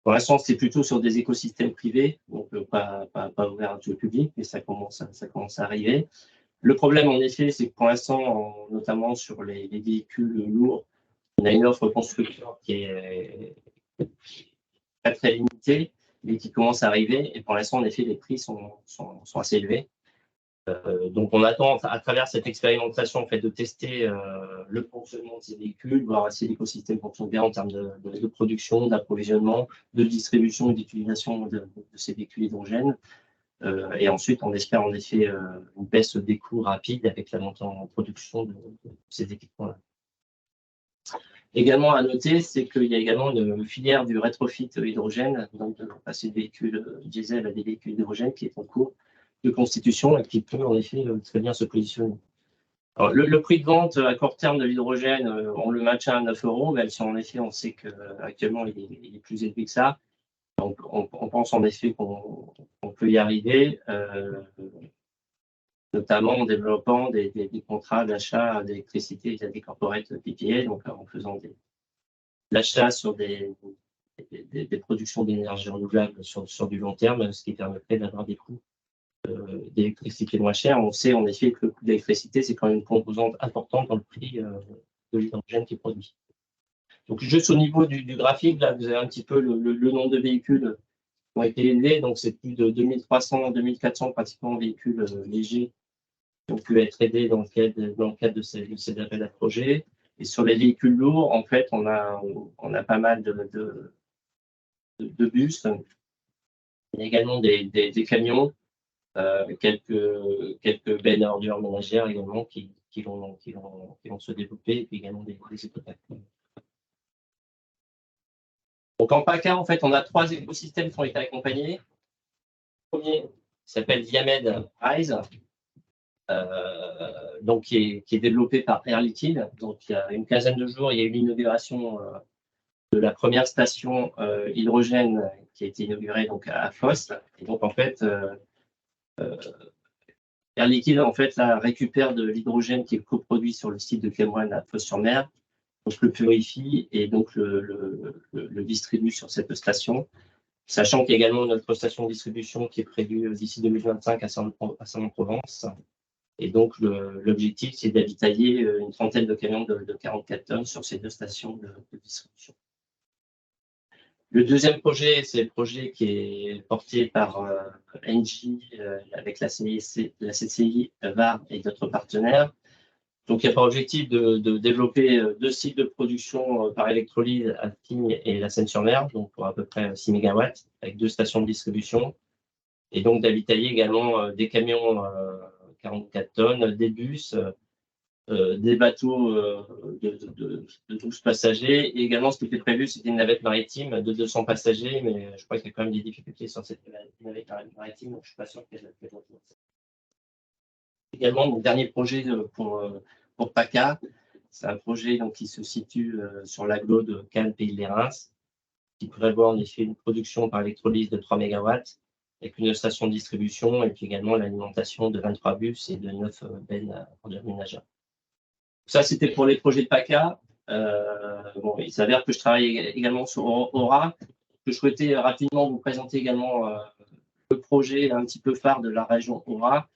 Pour l'instant, c'est plutôt sur des écosystèmes privés, donc pas ouverts à tout le public, mais ça commence à arriver. Le problème, en effet, c'est que pour l'instant, notamment sur les véhicules lourds, on a une offre constructeur qui est très limitée, mais qui commence à arriver. Et pour l'instant, en effet, les prix sont assez élevés. Donc, on attend, à travers cette expérimentation, en fait, de tester le fonctionnement de ces véhicules, voir si l'écosystème fonctionne bien en termes de production, d'approvisionnement, de distribution et d'utilisation de ces véhicules hydrogène. Et ensuite, on espère en effet une baisse des coûts rapide avec la montée en production de ces équipements-là. Également à noter, c'est qu'il y a également une filière du rétrofit hydrogène, donc de passer de véhicules diesel à des véhicules hydrogène qui est en cours de constitution et qui peut en effet très bien se positionner. Alors, le prix de vente à court terme de l'hydrogène, on le maintient à 9 €, même si en effet on sait qu'actuellement il est plus élevé que ça. Donc, on pense en effet qu'on peut y arriver, notamment en développant des contrats d'achat d'électricité via des corporate PPA, donc en faisant de l'achat sur des productions d'énergie renouvelable sur du long terme, ce qui permettrait d'avoir des coûts d'électricité moins chers. On sait en effet que le coût de l'électricité, c'est quand même une composante importante dans le prix de l'hydrogène qui est produit. Donc, juste au niveau du graphique, là, vous avez un petit peu le nombre de véhicules qui ont été élevés. Donc, c'est plus de 2300, 2400 pratiquement véhicules légers qui ont pu être aidés dans le cadre de ces appels à projets. Et sur les véhicules lourds, en fait, on a pas mal de bus. Il y a également des camions, quelques bennes à ordures ménagères également qui vont se développer, et puis également des écotaxis. Donc en PACA, en fait, on a 3 écosystèmes qui ont été accompagnés. Le premier s'appelle Diamed Rise, donc qui est développé par Air Liquide. Donc il y a une quinzaine de jours, il y a eu l'inauguration de la première station hydrogène qui a été inaugurée donc à Fos. Et donc en fait, Air Liquide en fait là, récupère de l'hydrogène qui est coproduit sur le site de Cameroun à Fos-sur-Mer, donc le purifie et donc le distribue sur cette station, sachant qu'il y a également notre station de distribution qui est prévue d'ici 2025 à Saint-Provence. Et donc l'objectif, c'est d'avitailler une trentaine de camions de 44 tonnes sur ces 2 stations de distribution. Le deuxième projet, c'est le projet qui est porté par Engie avec la CCI, VAR et d'autres partenaires. Donc, il y a pour objectif de développer 2 sites de production par électrolyse à Tignes et la Seine-sur-Mer, donc pour à peu près 6 MW, avec 2 stations de distribution. Et donc, d'avitailler également des camions 44 tonnes, des bus, des bateaux de 12 passagers. Et également, ce qui était prévu, c'était une navette maritime de 200 passagers, mais je crois qu'il y a quand même des difficultés sur cette navette maritime, donc je ne suis pas sûr qu'elle retrouve. Également, mon dernier projet pour PACA, c'est un projet donc, qui se situe sur l'agglo de Cannes, Pays de Reims, qui prévoit en effet une production par électrolyse de 3 MW, avec une station de distribution et puis également l'alimentation de 23 bus et de 9 bennes à ordures ménagères. Ça, c'était pour les projets de PACA. Bon, il s'avère que je travaille également sur Aura, que je souhaitais rapidement vous présenter également le projet un petit peu phare de la région Aura.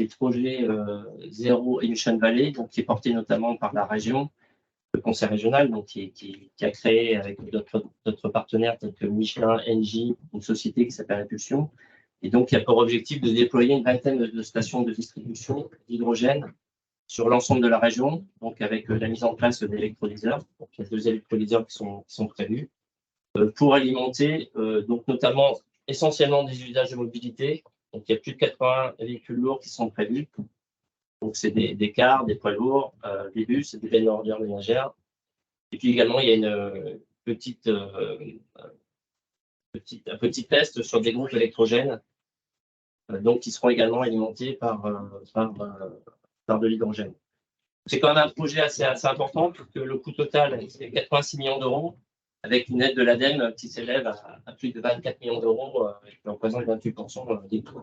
projets Zéro Emission Valley, donc qui est porté notamment par la région, le conseil régional, donc qui a créé avec d'autres partenaires tels que Michelin, Engie, une société qui s'appelle Impulsion, et donc qui a pour objectif de déployer une vingtaine de stations de distribution d'hydrogène sur l'ensemble de la région, donc avec la mise en place d'électrolyseurs. Donc il y a 2 électrolyseurs qui sont prévus pour alimenter donc notamment essentiellement des usages de mobilité. Donc il y a plus de 80 véhicules lourds qui sont prévus. Donc c'est des cars, des poids lourds, des bus, des bennes ordures ménagères. Et puis également il y a un petit test sur des groupes électrogènes, donc qui seront également alimentés par de l'hydrogène. C'est quand même un projet assez important, puisque le coût total, c'est 86 millions d'euros, avec une aide de l'ADEME qui s'élève à plus de 24 millions d'euros, qui représente 28% des coûts.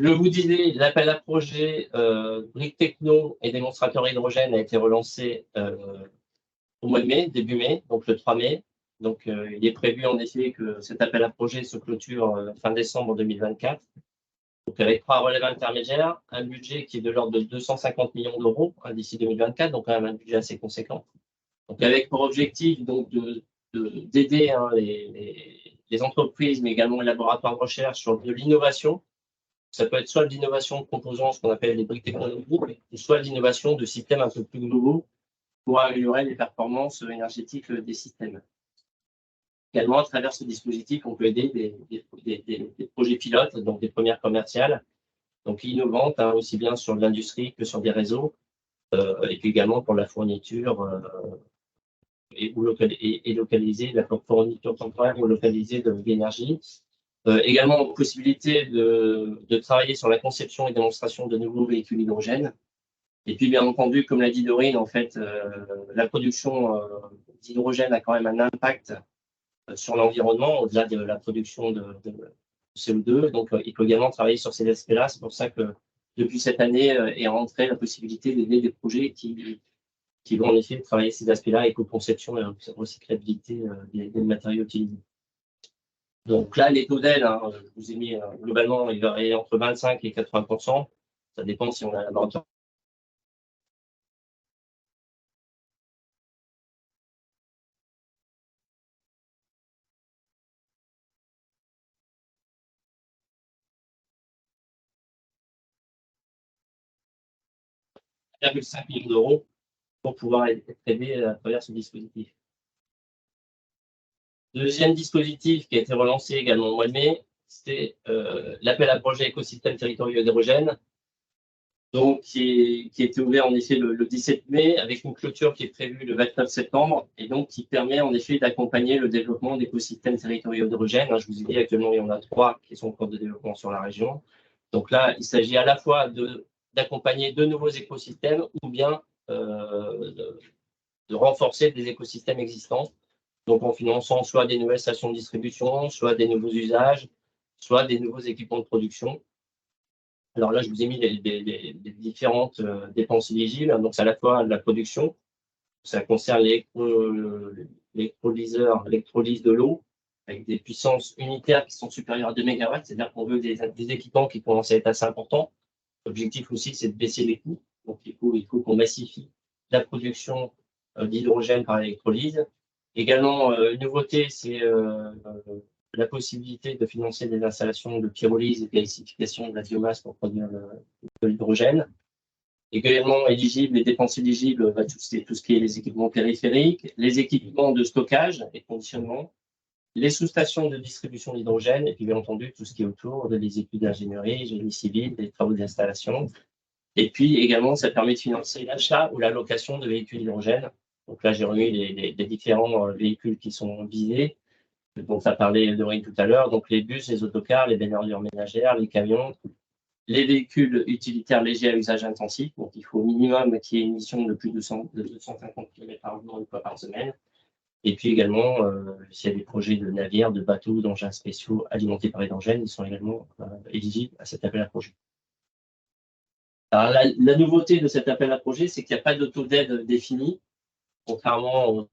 Je vous disais, l'appel à projet Briques Techno et démonstrateur hydrogène a été relancé au mois de mai, début mai, donc le 3 mai. Donc, il est prévu en effet que cet appel à projet se clôture fin décembre 2024. Donc, avec 3 relèves intermédiaires, un budget qui est de l'ordre de 250 millions d'euros d'ici 2024, donc quand même un budget assez conséquent. Donc, avec pour objectif donc d'aider les entreprises, mais également les laboratoires de recherche sur de l'innovation. Ça peut être soit de l'innovation de composants, ce qu'on appelle les briques technologiques, ou soit de l'innovation de systèmes un peu plus globaux pour améliorer les performances énergétiques des systèmes. Également, à travers ce dispositif, on peut aider des projets pilotes, donc des premières commerciales, donc innovantes, aussi bien sur l'industrie que sur des réseaux, et puis également pour la fourniture et localiser, la fourniture temporaire ou localisée de l'énergie. Également, possibilité de travailler sur la conception et démonstration de nouveaux véhicules hydrogène. Et puis, bien entendu, comme l'a dit Dorine, en fait, la production d'hydrogène a quand même un impact sur l'environnement, au-delà de la production de CO2. Donc, il peut également travailler sur ces aspects-là. C'est pour ça que, depuis cette année, est rentrée la possibilité d'aider des projets qui vont en effet travailler ces aspects-là, éco-conception et recyclabilité des matériaux utilisés. Donc là, les taux d'aide, je vous ai mis globalement, il varie entre 25 et 80%. Ça dépend si on a un laboratoire. « 5 millions d'euros pour pouvoir être aidé à travers ce dispositif. Deuxième dispositif qui a été relancé également au mois de mai, c'est l'appel à projet écosystème territoriaux d'hydrogène, donc qui était ouvert en effet le 17 mai avec une clôture qui est prévue le 29 septembre et donc qui permet en effet d'accompagner le développement d'écosystèmes territoriaux d'hydrogène. Je vous ai dit actuellement il y en a 3 qui sont en cours de développement sur la région. Donc là, il s'agit à la fois d'accompagner de nouveaux écosystèmes ou bien de renforcer des écosystèmes existants. Donc en finançant soit des nouvelles stations de distribution, soit des nouveaux usages, soit des nouveaux équipements de production. Alors là, je vous ai mis les différentes dépenses éligibles. Donc c'est à la fois la production, ça concerne l'électrolyseur, l'électrolyse de l'eau, avec des puissances unitaires qui sont supérieures à 2 MW, c'est-à-dire qu'on veut des équipements qui commencent à être assez importants. L'objectif aussi, c'est de baisser les coûts. Donc il faut qu'on massifie la production d'hydrogène par électrolyse. Également, une nouveauté, c'est la possibilité de financer des installations de pyrolyse et de gasification de la biomasse pour produire de l'hydrogène. Également éligible, les dépenses éligibles, tout ce qui est les équipements périphériques, les équipements de stockage et de conditionnement, les sous-stations de distribution d'hydrogène, et puis bien entendu tout ce qui est autour les études d'ingénierie, génie civil, des travaux d'installation. Et puis également, ça permet de financer l'achat ou la location de véhicules hydrogène. Donc là, j'ai remis les différents véhicules qui sont visés. Donc, ça parlait de Dorine tout à l'heure. Donc, les bus, les autocars, les bennes ordures ménagères, les camions, les véhicules utilitaires légers à usage intensif. Donc, il faut au minimum qu'il y ait une émission de plus de 250 km par jour, une fois par semaine. Et puis également, s'il y a des projets de navires, de bateaux, d'engins spéciaux alimentés par hydrogène, ils sont également éligibles à cet appel à projet. Alors, la nouveauté de cet appel à projet, c'est qu'il n'y a pas de taux d'aide défini, contrairement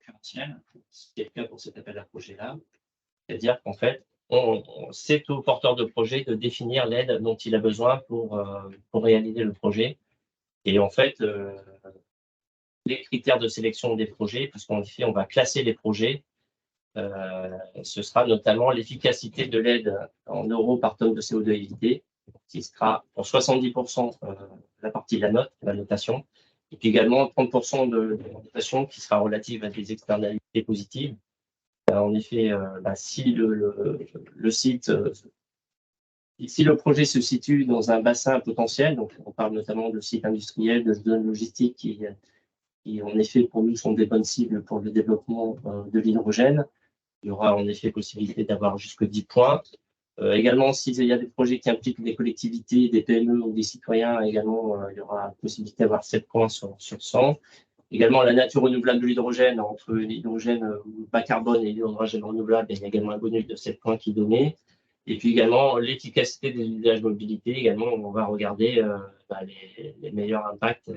concurrentielle, c'est le cas pour cet appel à projet-là. C'est-à-dire qu'en fait, c'est au porteur de projet de définir l'aide dont il a besoin pour réaliser le projet. Et en fait, les critères de sélection des projets, puisqu'en effet, on va classer les projets, ce sera notamment l'efficacité de l'aide en euros par tonne de CO2 évité, qui sera pour 70% la partie de la notation, et puis également 30% de notation qui sera relative à des externalités positives. En effet, si le site, si le projet se situe dans un bassin potentiel, donc on parle notamment de sites industriels, de zones logistiques qui en effet pour nous sont des bonnes cibles pour le développement de l'hydrogène. Il y aura en effet possibilité d'avoir jusque 10 points. Également, s'il y a des projets qui impliquent des collectivités, des PME ou des citoyens, également, il y aura possibilité d'avoir 7 points sur 100. Également, la nature renouvelable de l'hydrogène, entre l'hydrogène bas carbone et l'hydrogène renouvelable, il y a également un bonus de 7 points qui est donné. Et puis également, l'efficacité des usages mobilité, également, on va regarder les meilleurs impacts.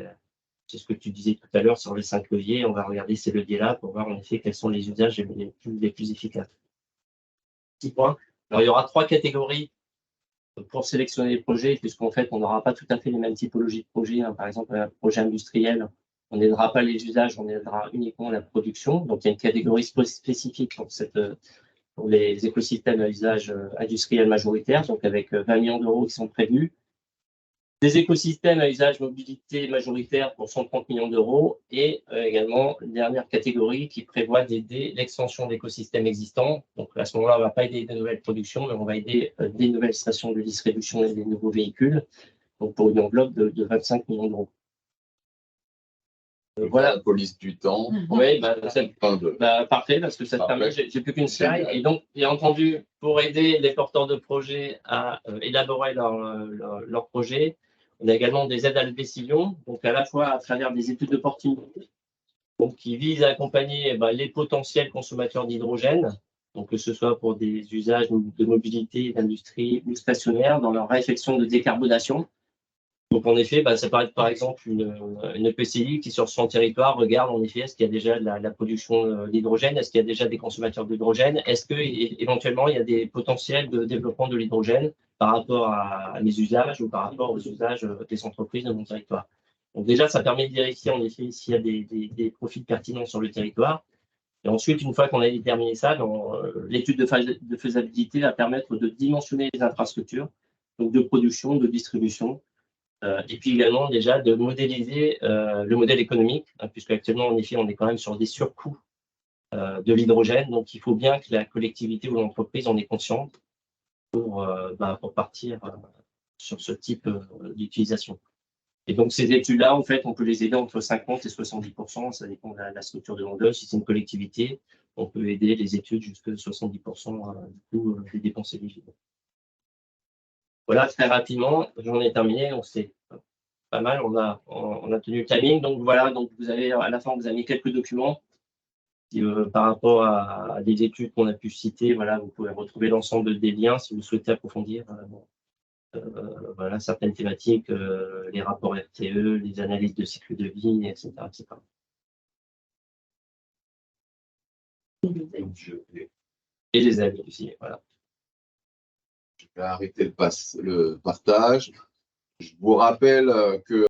C'est ce que tu disais tout à l'heure sur les 5 leviers. On va regarder ces leviers-là pour voir en effet quels sont les usages les plus efficaces. 6 points. Alors, il y aura 3 catégories pour sélectionner les projets, puisqu'en fait, on n'aura pas tout à fait les mêmes typologies de projets. Par exemple, un projet industriel, on n'aidera pas les usages, on aidera uniquement la production. Donc, il y a une catégorie spécifique pour les écosystèmes à usage industriel majoritaire, donc avec 20 millions d'euros qui sont prévus. Des écosystèmes à usage mobilité majoritaire pour 130 millions d'euros et également une dernière catégorie qui prévoit d'aider l'extension d'écosystèmes existants. Donc à ce moment-là, on ne va pas aider de nouvelles productions, mais on va aider des nouvelles stations de distribution et des nouveaux véhicules, donc pour une enveloppe de 25 millions d'euros. Voilà la police du temps. Oui, parfait, parce que ça te permet, j'ai plus qu'une slide. Et donc, bien entendu, pour aider les porteurs de projets à élaborer leur projet, on a également des aides à la décision, donc à la fois à travers des études d'opportunité, qui visent à accompagner les potentiels consommateurs d'hydrogène, donc que ce soit pour des usages de mobilité, d'industrie ou stationnaire, dans leur réflexion de décarbonation. Donc, en effet, ça peut être par exemple une EPCI qui, sur son territoire, regarde en effet est-ce qu'il y a déjà la production d'hydrogène, est-ce qu'il y a déjà des consommateurs d'hydrogène, est-ce qu'éventuellement il y a des potentiels de développement de l'hydrogène par rapport à mes usages ou par rapport aux usages des entreprises de mon territoire. Donc, déjà, ça permet de vérifier en effet s'il y a des profils pertinents sur le territoire. Et ensuite, une fois qu'on a déterminé ça, l'étude de faisabilité va permettre de dimensionner les infrastructures, donc de production, de distribution. Et puis également déjà de modéliser le modèle économique, puisque actuellement en effet on est quand même sur des surcoûts de l'hydrogène, donc il faut bien que la collectivité ou l'entreprise en ait conscience pour partir sur ce type d'utilisation. Et donc ces études-là, en fait, on peut les aider entre 50 et 70%, ça dépend de la structure demandeuse. Si c'est une collectivité, on peut aider les études jusqu'à 70% du coût des dépenses éligibles. Voilà, très rapidement, j'en ai terminé. Donc, c'est pas mal. On a tenu le timing. Donc, voilà. Donc, vous avez, à la fin, vous avez mis quelques documents qui, par rapport à des études qu'on a pu citer. Voilà, vous pouvez retrouver l'ensemble des liens si vous souhaitez approfondir certaines thématiques, les rapports RTE, les analyses de cycle de vie, etc. Et les avis aussi. Voilà. Je vais arrêter le partage. Je vous rappelle que